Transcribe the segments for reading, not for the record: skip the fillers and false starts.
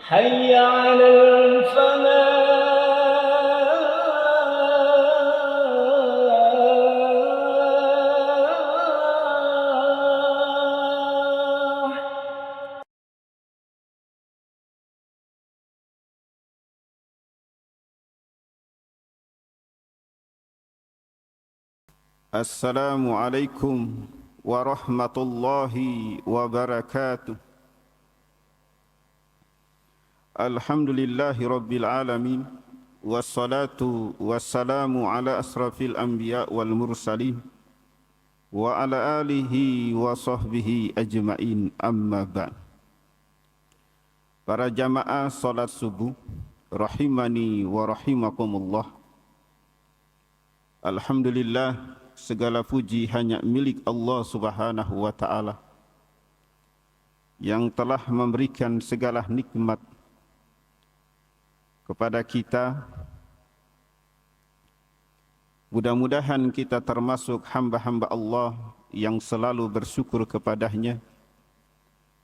حي على الفلاح. Assalamualaikum warahmatullahi wabarakatuh. Alhamdulillahi rabbil alamin. Wassalatu wassalamu ala asrafil anbiya wal mursalin wa ala alihi wa sahbihi ajma'in, amma ba'd. Para jamaah salat subuh rahimani wa rahimakumullah. Alhamdulillah, segala puji hanya milik Allah Subhanahu wa ta'ala yang telah memberikan segala nikmat kepada kita. Mudah-mudahan kita termasuk hamba-hamba Allah yang selalu bersyukur kepadanya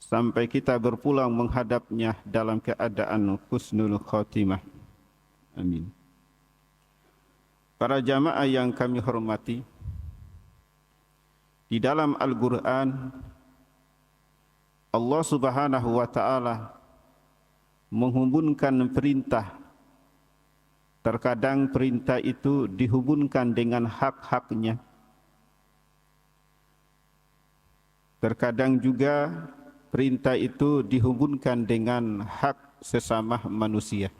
sampai kita berpulang menghadapnya dalam keadaan husnul khatimah. Amin. Para jamaah yang kami hormati, di dalam Al-Quran Allah Subhanahu wa ta'ala menghubungkan perintah. Terkadang perintah itu dihubungkan dengan hak-haknya. Terkadang juga perintah itu dihubungkan dengan hak sesama manusia.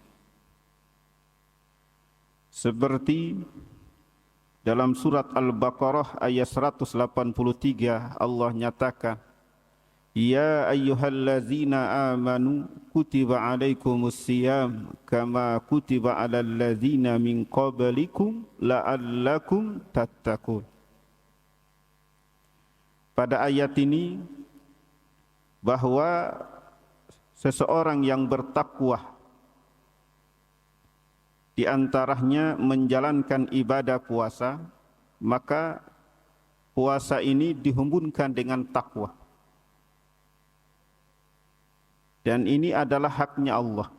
Seperti dalam surat Al-Baqarah ayat 183 Allah nyatakan, Ya ayyuhallazina amanu kutiba alaikumus siyam kama kutiba alal ladzina min qablikum la'allakum tattaqun. Pada ayat ini bahwa seseorang yang bertakwa di antaranya menjalankan ibadah puasa, maka puasa ini dihubungkan dengan takwa. Dan ini adalah haknya Allah.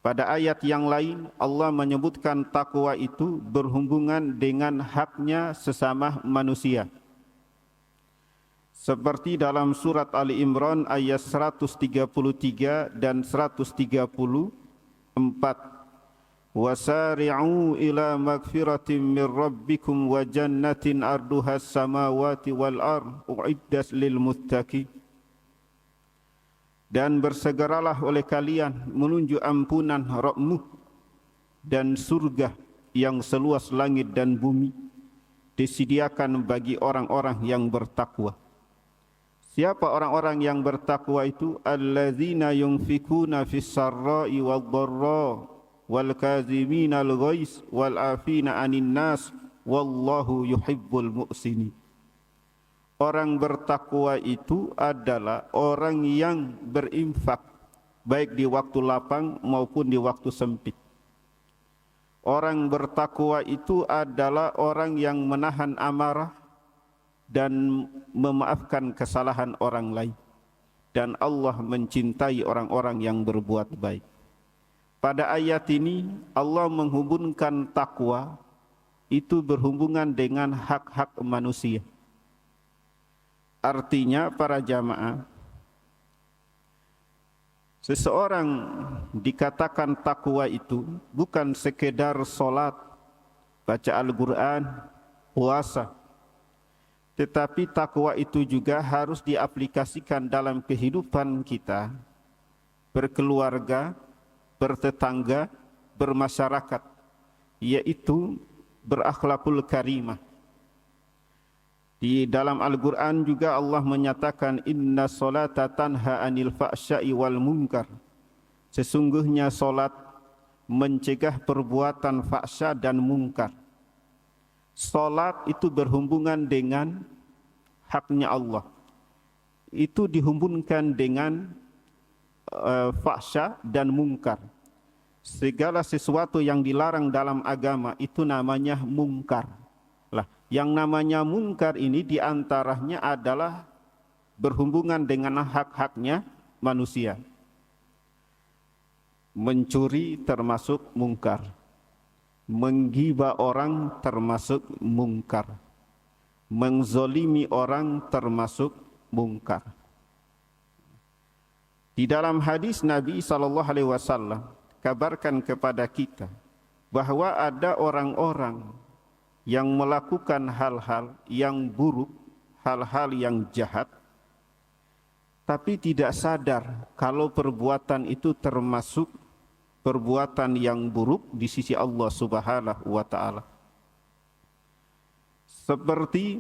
Pada ayat yang lain Allah menyebutkan takwa itu berhubungan dengan haknya sesama manusia. Seperti dalam surat Ali Imran ayat 133 dan 134. Wasari'u ila magfiratin min rabbikum wa jannatin arduhas samawati wal ard u'iddat lil muttaqin. Dan bersegeralah oleh kalian menuju ampunan Rabbmu dan surga yang seluas langit dan bumi disediakan bagi orang-orang yang bertakwa. Siapa orang-orang yang bertakwa itu? Alladzina yunfikuna fis sarra'i wad dharra wal kazimina al ghais wal afina 'anil nas wallahu yuhibbul muhsinin. Orang bertakwa itu adalah orang yang berinfak baik di waktu lapang maupun di waktu sempit. Orang bertakwa itu adalah orang yang menahan amarah dan memaafkan kesalahan orang lain. Dan Allah mencintai orang-orang yang berbuat baik. Pada ayat ini Allah menghubungkan takwa itu berhubungan dengan hak-hak manusia. Artinya para jamaah, seseorang dikatakan takwa itu bukan sekedar sholat, baca Al-Quran, puasa. Tetapi takwa itu juga harus diaplikasikan dalam kehidupan kita, berkeluarga, bertetangga, bermasyarakat, yaitu berakhlakul karimah. Di dalam Al-Quran juga Allah menyatakan inna solata tanha anil fahsya'i wal munkar. Sesungguhnya solat mencegah perbuatan fahsya dan mungkar. Solat itu berhubungan dengan haknya Allah. Itu dihubungkan dengan fahsya dan mungkar. Segala sesuatu yang dilarang dalam agama itu namanya mungkar. Lah, yang namanya mungkar ini diantaranya adalah berhubungan dengan hak-haknya manusia. Mencuri termasuk mungkar. Menggibah orang termasuk mungkar. Menzolimi orang termasuk mungkar. Di dalam hadis Nabi SAW kabarkan kepada kita bahwa ada orang-orang yang melakukan hal-hal yang buruk, hal-hal yang jahat, tapi tidak sadar kalau perbuatan itu termasuk perbuatan yang buruk di sisi Allah Subhanahu wa taala. Seperti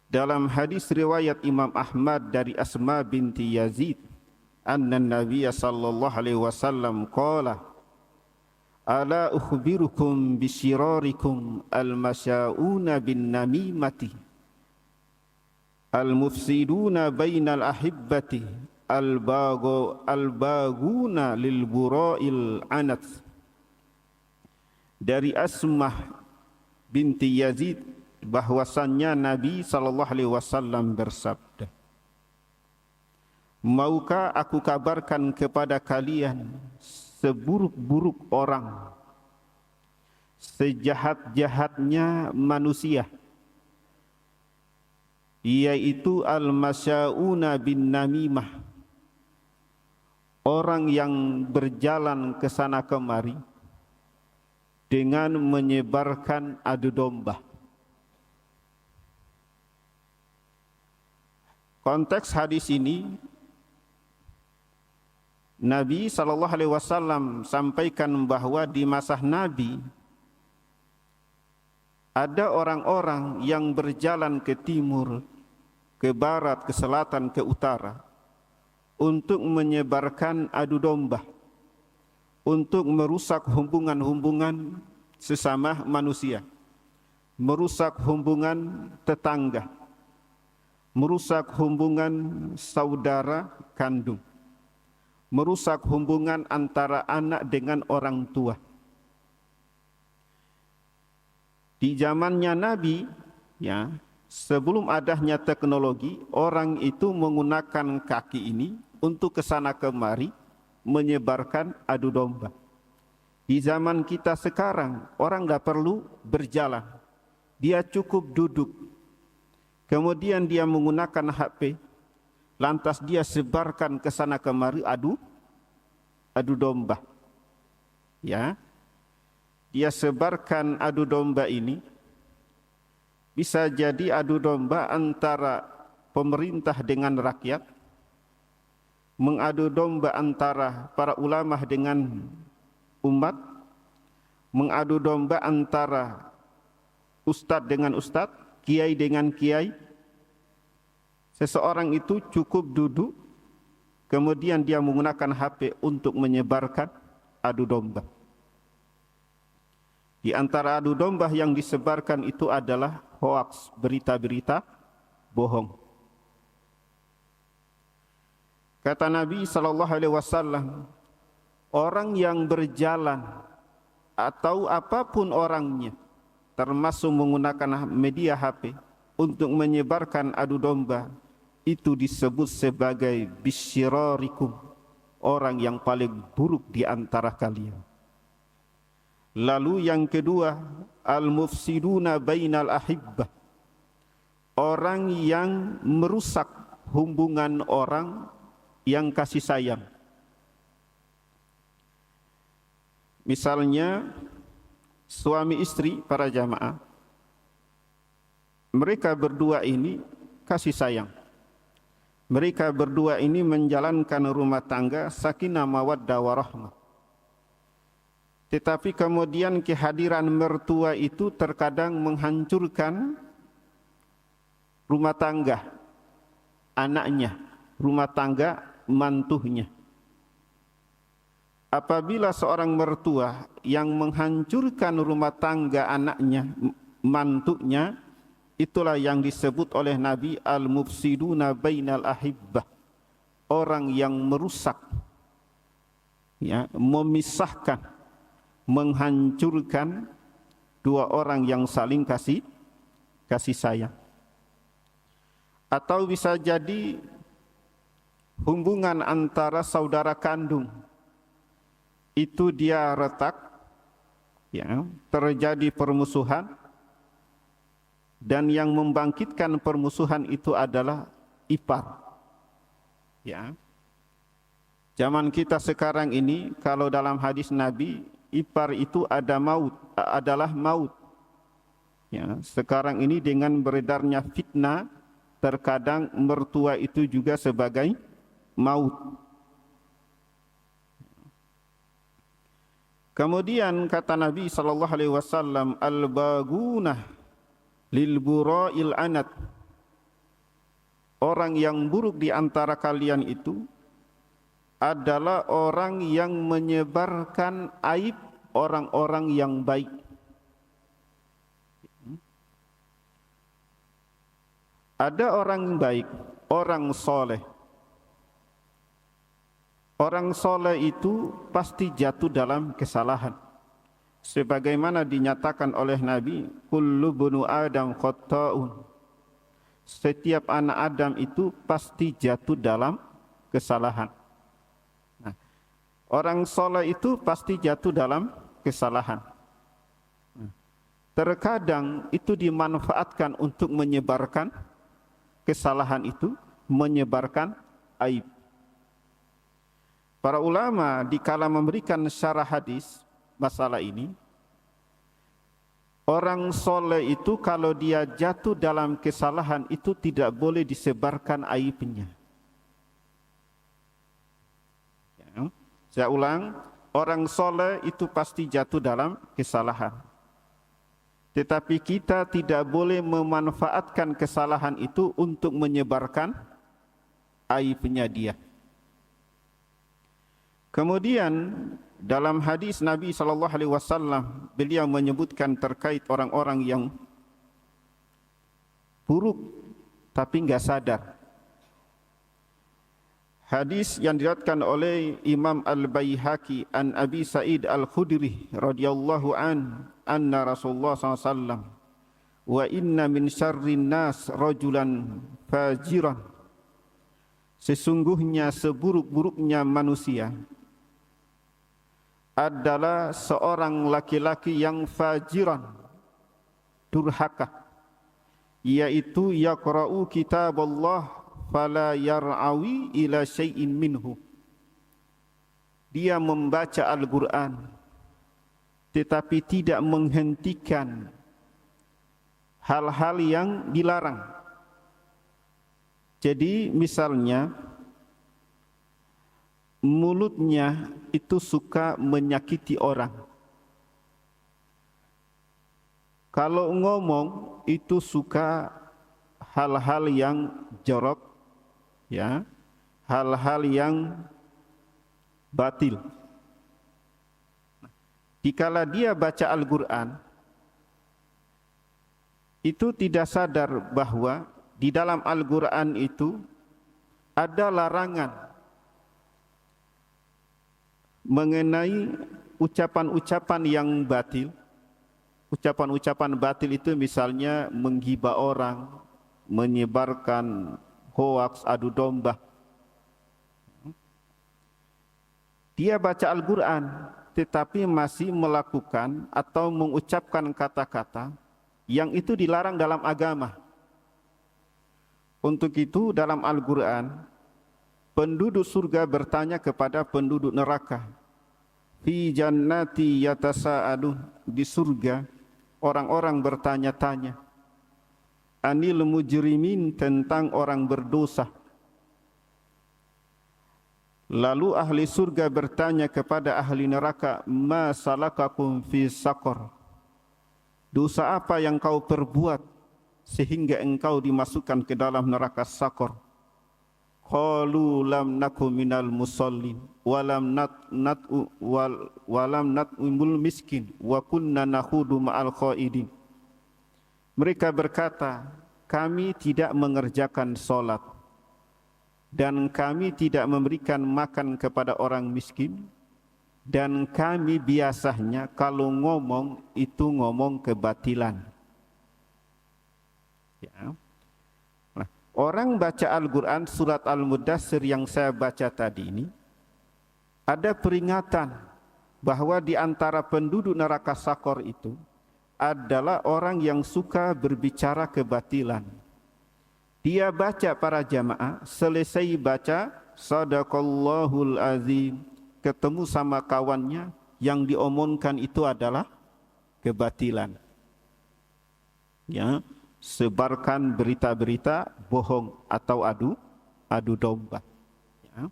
dalam hadis riwayat Imam Ahmad dari Asma binti Yazid, anna Nabiy sallallahu alaihi wasallam qala, ala ukhbirukum bisyirarikum al-masya'una bin namimati al-mufsiduna bainal ahibbati al-baguna lil bura'il anat. Dari Asmah binti Yazid bahwasannya Nabi SAW bersabda, maukah aku kabarkan kepada kalian seburuk-buruk orang, sejahat-jahatnya manusia, yaitu al-masya'una bin namimah, orang yang berjalan ke sana kemari dengan menyebarkan adu domba. Konteks hadis ini Nabi SAW sampaikan bahwa di masa Nabi ada orang-orang yang berjalan ke timur, ke barat, ke selatan, ke utara untuk menyebarkan adu domba, untuk merusak hubungan-hubungan sesama manusia, merusak hubungan tetangga, merusak hubungan saudara kandung, merusak hubungan antara anak dengan orang tua. Di zamannya Nabi, ya, sebelum adanya teknologi, orang itu menggunakan kaki ini untuk kesana kemari menyebarkan adu domba. Di zaman kita sekarang, orang tidak perlu berjalan, dia cukup duduk. Kemudian dia menggunakan HP, lantas dia sebarkan kesana kemari adu domba. Ya, dia sebarkan adu domba ini. Bisa jadi adu domba antara pemerintah dengan rakyat, mengadu domba antara para ulama dengan umat, mengadu domba antara ustadz dengan ustadz, kiai dengan kiai. Seseorang itu cukup duduk, kemudian dia menggunakan HP untuk menyebarkan adu domba. Di antara adu domba yang disebarkan itu adalah hoaks, berita-berita bohong. Kata Nabi SAW, orang yang berjalan atau apapun orangnya, termasuk menggunakan media HP untuk menyebarkan adu domba, itu disebut sebagai bisyirarikum, orang yang paling buruk di antara kalian. Lalu yang kedua, al-mufsiduna bainal ahibbah, orang yang merusak hubungan orang yang kasih sayang. Misalnya suami istri, para jamaah, mereka berdua ini kasih sayang. Mereka berdua ini menjalankan rumah tangga sakinah mawaddah warahmah. Tetapi kemudian kehadiran mertua itu terkadang menghancurkan rumah tangga anaknya, rumah tangga mantuhnya. Apabila seorang mertua yang menghancurkan rumah tangga anaknya, mantunya, itulah yang disebut oleh Nabi al-mufsiduna bainal ahibbah, orang yang merusak, ya, memisahkan, menghancurkan dua orang yang saling kasih sayang. Atau bisa jadi hubungan antara saudara kandung itu dia retak, ya, terjadi permusuhan, dan yang membangkitkan permusuhan itu adalah ipar. Ya. Zaman kita sekarang ini, kalau dalam hadis Nabi, ipar itu adalah maut. Ya, sekarang ini dengan beredarnya fitnah, terkadang mertua itu juga sebagai maut. Kemudian kata Nabi SAW, al-bagunah lil bura'il anat. Orang yang buruk di antara kalian itu adalah orang yang menyebarkan aib orang-orang yang baik. Ada orang baik, orang soleh. Orang soleh itu pasti jatuh dalam kesalahan. Sebagaimana dinyatakan oleh Nabi, kullu bunu Adam khata'un. Setiap anak Adam itu pasti jatuh dalam kesalahan. Nah, orang soleh itu pasti jatuh dalam kesalahan. Terkadang itu dimanfaatkan untuk menyebarkan kesalahan itu, menyebarkan aib. Para ulama dikala memberikan syarah hadis masalah ini, orang soleh itu kalau dia jatuh dalam kesalahan itu tidak boleh disebarkan aibnya. Ya. Saya ulang, orang soleh itu pasti jatuh dalam kesalahan. Tetapi kita tidak boleh memanfaatkan kesalahan itu untuk menyebarkan aibnya dia. Kemudian dalam hadis Nabi SAW, beliau menyebutkan terkait orang-orang yang buruk tapi enggak sadar. Hadis yang diriwayatkan oleh Imam Al-Baihaqi an Abi Sa'id Al-Khudri radhiyallahu anna Rasulullah SAW, wa inna min syarrin nas rajulan fajiran. Sesungguhnya seburuk-buruknya manusia adalah seorang laki-laki yang fajiran, durhaka, yaitu yaqra'u kitaballah fala yar'awi ila syai'in minhu. Dia membaca Al-Quran tetapi tidak menghentikan hal-hal yang dilarang. Jadi misalnya mulutnya itu suka menyakiti orang. Kalau ngomong itu suka hal-hal yang jorok, ya, hal-hal yang batil. Dikala dia baca Al-Quran, itu tidak sadar bahwa di dalam Al-Quran itu ada larangan mengenai ucapan-ucapan yang batil. Ucapan-ucapan batil itu misalnya menghibah orang, menyebarkan hoaks, adu domba. Dia baca Al-Quran tetapi masih melakukan atau mengucapkan kata-kata yang itu dilarang dalam agama. Untuk itu dalam Al-Quran, penduduk surga bertanya kepada penduduk neraka, fi jannati yatasa'adun, di surga orang-orang bertanya-tanya, anil mujrimin, tentang orang berdosa. Lalu ahli surga bertanya kepada ahli neraka, ma salakakum fi saqar, dosa apa yang kau perbuat sehingga engkau dimasukkan ke dalam neraka Saqar? Qalu lam naku minal musallin walam nat'imul miskin wa kunna nakhudu ma'al qaidin. Mereka berkata, kami tidak mengerjakan salat dan kami tidak memberikan makan kepada orang miskin, dan kami biasanya kalau ngomong itu ngomong kebatilan. Ya. Nah, orang baca Al-Quran surat Al-Mudaththir yang saya baca tadi ini, ada peringatan bahwa di antara penduduk neraka Sakor itu adalah orang yang suka berbicara kebatilan. Dia baca para jamaah, selesai baca Sadaqallahul Azim, ketemu sama kawannya, yang diomongkan itu adalah kebatilan. Ya, sebarkan berita-berita bohong atau adu domba. Ya.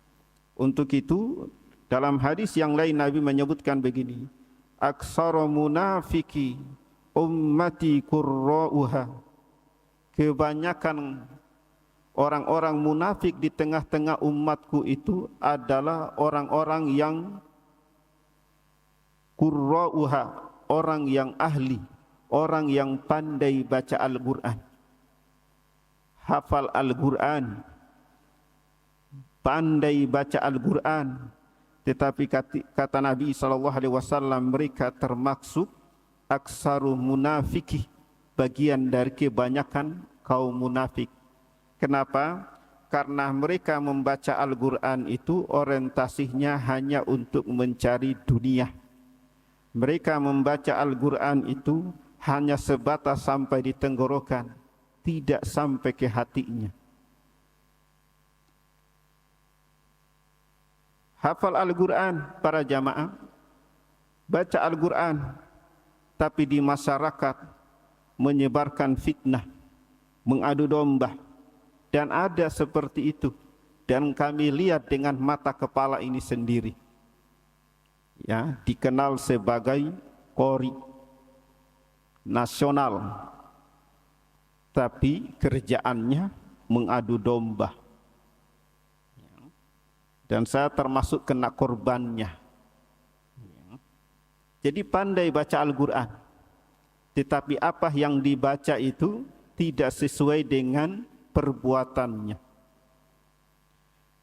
Untuk itu dalam hadis yang lain Nabi menyebutkan begini, aksara munafiki ummati qurra'uha, kebanyakan orang-orang munafik di tengah-tengah umatku itu adalah orang-orang yang qurra'uha, orang yang ahli, orang yang pandai baca Al-Quran, hafal Al-Quran, pandai baca Al-Quran. Tetapi kata Nabi SAW, mereka termaksud aksaru munafiki, bagian dari kebanyakan kaum munafik. Kenapa? Karena mereka membaca Al-Quran itu orientasinya hanya untuk mencari dunia. Mereka membaca Al-Quran itu hanya sebatas sampai di tenggorokan, tidak sampai ke hatinya. Hafal Al-Quran para jamaah, baca Al-Quran, tapi di masyarakat menyebarkan fitnah, mengadu domba, dan ada seperti itu, dan kami lihat dengan mata kepala ini sendiri. Ya, dikenal sebagai qori nasional, tapi kerjaannya mengadu domba. Dan saya termasuk kena korbannya. Jadi pandai baca Al-Quran, tetapi apa yang dibaca itu tidak sesuai dengan perbuatannya.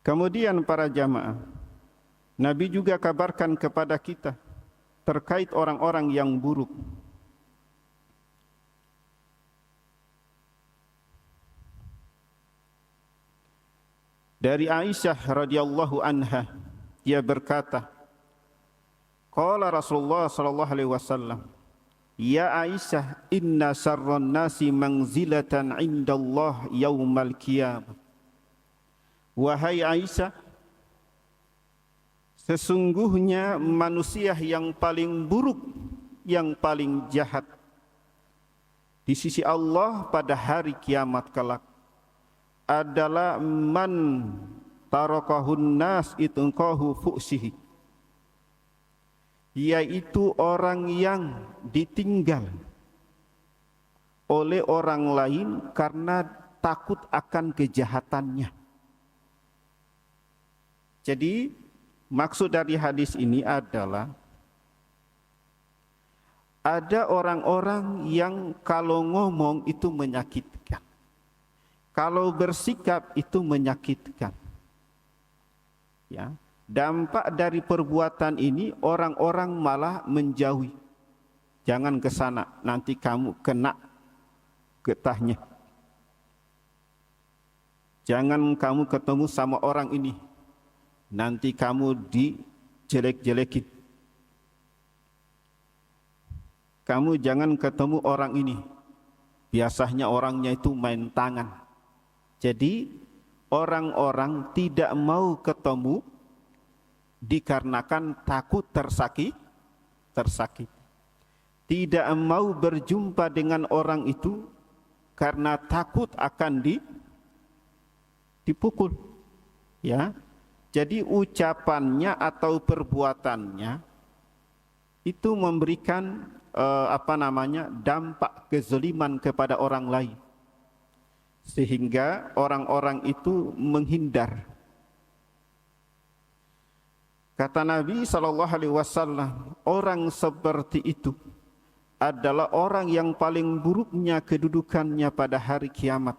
Kemudian para jamaah, Nabi juga kabarkan kepada kita terkait orang-orang yang buruk. Dari Aisyah radhiyallahu anha, dia berkata, qala Rasulullah sallallahu alaihi wasallam, ya Aisyah, inna sarran nasi manzilatan indallah yaumal qiyamah. Wahai Aisyah, sesungguhnya manusia yang paling buruk, yang paling jahat di sisi Allah pada hari kiamat kelak adalah man tarakahun nas itqahu fuksihi, yaitu orang yang ditinggal oleh orang lain karena takut akan kejahatannya. Jadi maksud dari hadis ini adalah ada orang-orang yang kalau ngomong itu menyakitkan, kalau bersikap itu menyakitkan. Ya, dampak dari perbuatan ini orang-orang malah menjauhi. Jangan ke sana, nanti kamu kena getahnya. Jangan kamu ketemu sama orang ini, nanti kamu dijelek-jelekin. Kamu jangan ketemu orang ini, biasanya orangnya itu main tangan. Jadi orang-orang tidak mau ketemu dikarenakan takut tersakiti. Tidak mau berjumpa dengan orang itu karena takut akan dipukul. Ya. Jadi ucapannya atau perbuatannya itu memberikan dampak kezaliman kepada orang lain, sehingga orang-orang itu menghindar. Kata Nabi SAW, orang seperti itu adalah orang yang paling buruknya kedudukannya pada hari kiamat.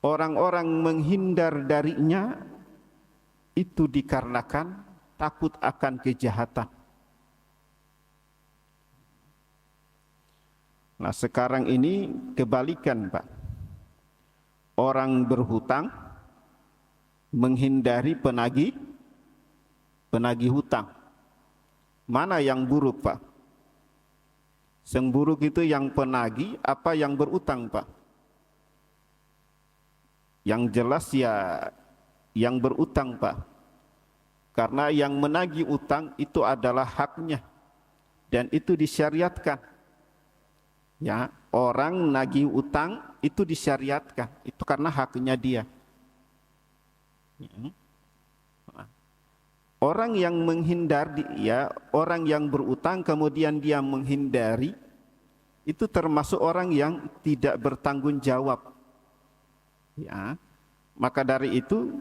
Orang-orang menghindar darinya itu dikarenakan takut akan kejahatan. Nah, sekarang ini kebalikan, Pak. Orang berhutang menghindari penagih hutang. Mana yang buruk, Pak? Yang buruk itu yang penagih apa yang berutang, Pak? Yang jelas ya yang berutang, Pak. Karena yang menagih utang itu adalah haknya dan itu disyariatkan. Ya, orang nagih utang itu disyariatkan, itu karena haknya dia. Orang yang menghindar, ya, orang yang berutang kemudian dia menghindari, itu termasuk orang yang tidak bertanggung jawab. Ya, maka dari itu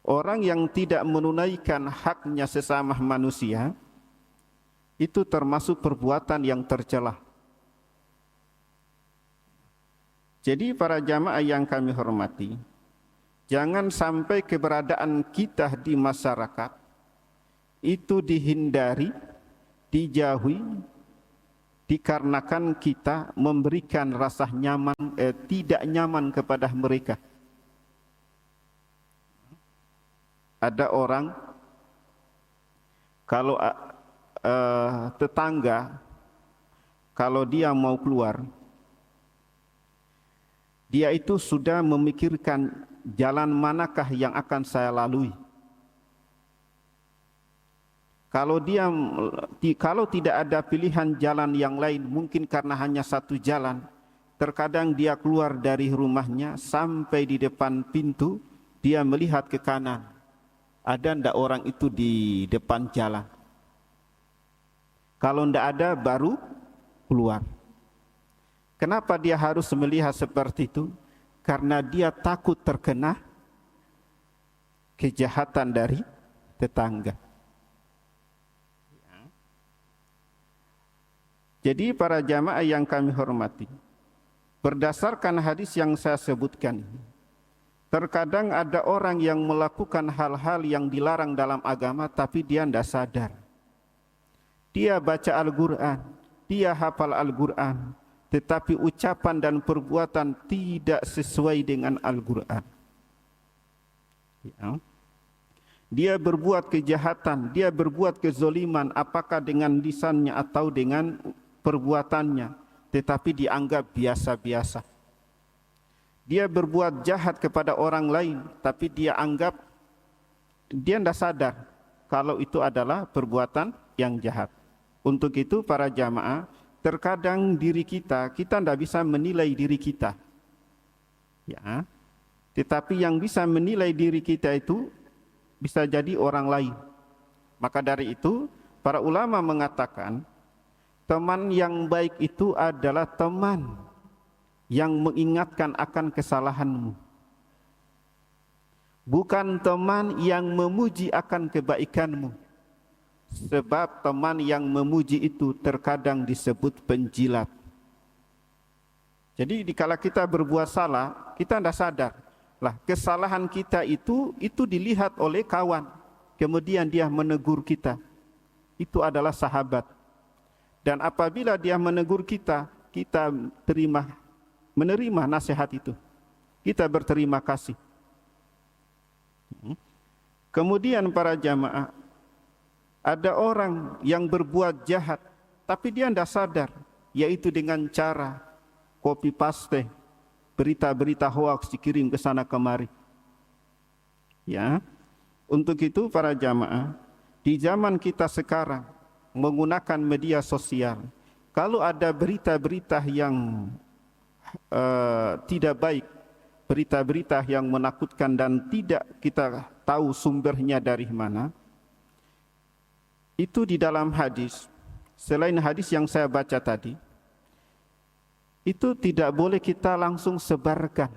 orang yang tidak menunaikan haknya sesama manusia itu termasuk perbuatan yang tercela. Jadi para jamaah yang kami hormati, jangan sampai keberadaan kita di masyarakat itu dihindari, dijauhi, dikarenakan kita memberikan rasa nyaman, tidak nyaman kepada mereka. Ada orang kalau tetangga kalau dia mau keluar, dia itu sudah memikirkan jalan manakah yang akan saya lalui. Kalau tidak ada pilihan jalan yang lain, mungkin karena hanya satu jalan, terkadang dia keluar dari rumahnya sampai di depan pintu, dia melihat ke kanan. Ada ndak orang itu di depan jalan? Kalau ndak ada, baru keluar. Kenapa dia harus melihat seperti itu? Karena dia takut terkena kejahatan dari tetangga. Jadi para jamaah yang kami hormati, berdasarkan hadis yang saya sebutkan ini, terkadang ada orang yang melakukan hal-hal yang dilarang dalam agama tapi dia tidak sadar. Dia baca Al-Quran, dia hafal Al-Quran, tetapi ucapan dan perbuatan tidak sesuai dengan Al-Quran. Ya. Dia berbuat kejahatan, dia berbuat kezoliman, apakah dengan lisannya atau dengan perbuatannya, tetapi dianggap biasa-biasa. Dia berbuat jahat kepada orang lain, tapi dia anggap, dia tidak sadar kalau itu adalah perbuatan yang jahat. Untuk itu para jamaah, terkadang diri kita tidak bisa menilai diri kita. Ya, tetapi yang bisa menilai diri kita itu bisa jadi orang lain. Maka dari itu, para ulama mengatakan, teman yang baik itu adalah teman yang mengingatkan akan kesalahanmu. Bukan teman yang memuji akan kebaikanmu. Sebab teman yang memuji itu terkadang disebut penjilat. Jadi dikala kita berbuat salah, kita tidak sadar. Lah, kesalahan kita itu dilihat oleh kawan. Kemudian dia menegur kita. Itu adalah sahabat. Dan apabila dia menegur kita, kita menerima nasihat itu. Kita berterima kasih. Kemudian para jamaah, ada orang yang berbuat jahat, tapi dia tidak sadar, yaitu dengan cara copy paste, berita-berita hoax dikirim ke sana kemari. Ya, untuk itu para jamaah, di zaman kita sekarang menggunakan media sosial, kalau ada berita-berita yang tidak baik, berita-berita yang menakutkan dan tidak kita tahu sumbernya dari mana, itu di dalam hadis, selain hadis yang saya baca tadi, itu tidak boleh kita langsung sebarkan.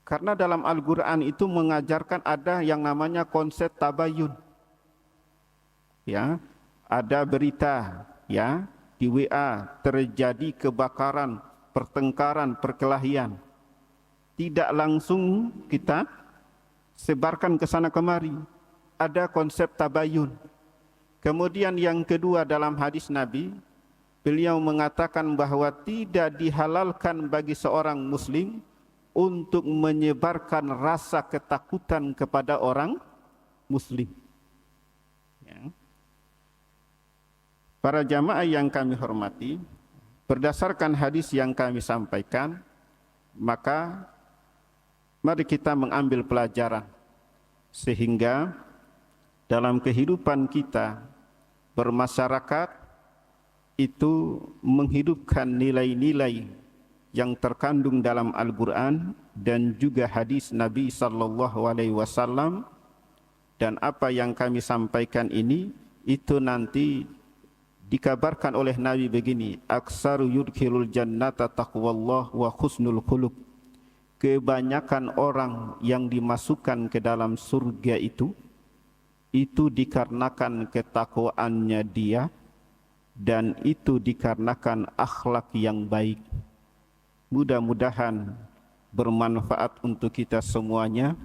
Karena dalam Al-Quran itu mengajarkan ada yang namanya konsep tabayun. Ya, ada berita ya di WA terjadi kebakaran, pertengkaran, perkelahian. Tidak langsung kita sebarkan ke sana kemari. Ada konsep tabayun. Kemudian yang kedua dalam hadis Nabi, beliau mengatakan bahwa tidak dihalalkan bagi seorang muslim untuk menyebarkan rasa ketakutan kepada orang Muslim. Ya. Para jamaah yang kami hormati, berdasarkan hadis yang kami sampaikan, maka mari kita mengambil pelajaran sehingga dalam kehidupan kita bermasyarakat itu menghidupkan nilai-nilai yang terkandung dalam Al-Quran dan juga hadis Nabi sallallahu alaihi wasallam, dan apa yang kami sampaikan ini itu nanti dikabarkan oleh Nabi begini, aksaru yudkhilul jannata taqwallah wa husnul khuluq. Kebanyakan orang yang dimasukkan ke dalam surga itu dikarenakan ketakwaannya dia, dan itu dikarenakan akhlak yang baik. Mudah-mudahan bermanfaat untuk kita semuanya,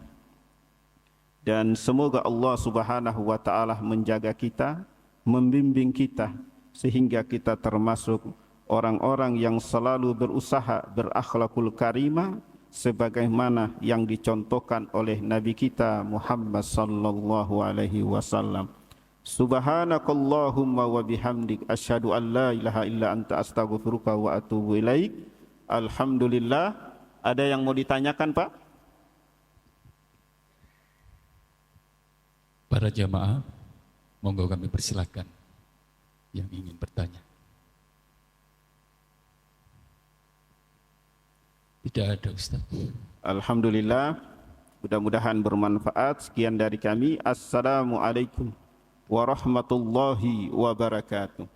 dan semoga Allah Subhanahu wa taala menjaga kita, membimbing kita sehingga kita termasuk orang-orang yang selalu berusaha berakhlakul karimah sebagaimana yang dicontohkan oleh Nabi kita Muhammad sallallahu alaihi wasallam. Subhanakallahumma wa bihamdik asyhadu an la ilaha illa anta astaghfiruka wa atubu ilaik. Alhamdulillah. Ada yang mau ditanyakan, Pak? Para jamaah, monggo kami persilakan yang ingin bertanya. Tidak ada, Ustaz. Alhamdulillah. Mudah-mudahan bermanfaat. Sekian dari kami. Assalamualaikum warahmatullahi wabarakatuh.